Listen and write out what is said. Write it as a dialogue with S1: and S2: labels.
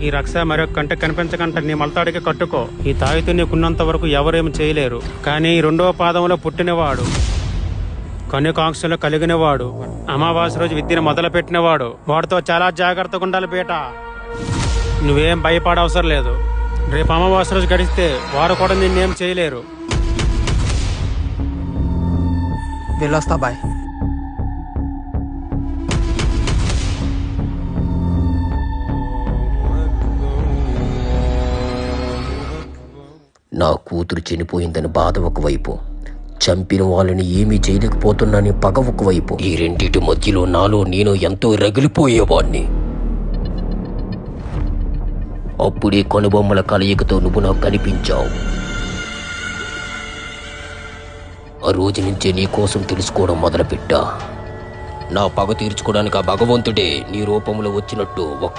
S1: ఈ రక్ష మరొక కంటే కనిపించకంట నీ మలతాడికి కట్టుకో. ఈ తాయితు నీకున్నంత వరకు ఎవరేమి చేయలేరు. కానీ రెండవ పాదంలో పుట్టినవాడు, కన్యకాంక్షలు కలిగినవాడు, అమావాస్య రోజు విద్యను మొదలుపెట్టినవాడు, వాడితో చాలా జాగ్రత్తగా ఉండాలి బేట. నువ్వేం భయపడవసరం లేదు. రేపు అమావాస్య రోజు గడిస్తే వారు కూడా నిన్నేం చేయలేరు.
S2: వెళ్ళొస్తా బాయ్.
S3: నా కూతురు చనిపోయిందని బాధ ఒకవైపు, చంపిన వాళ్ళని ఏమీ చేయలేకపోతున్నానని పగ ఒకవైపు. ఈ రెండిటి మధ్యలో నాలో నేను ఎంతో రగిలిపోయేవాణ్ణి. అప్పుడే కనుబొమ్మల కలయికతో నువ్వు నాకు కనిపించావు. ఆ రోజు నుంచే నీ కోసం తెలుసుకోవడం మొదలుపెట్టా. నా పగ తీర్చుకోవడానికి ఆ భగవంతుడే నీ రూపంలో వచ్చినట్టు ఒక్క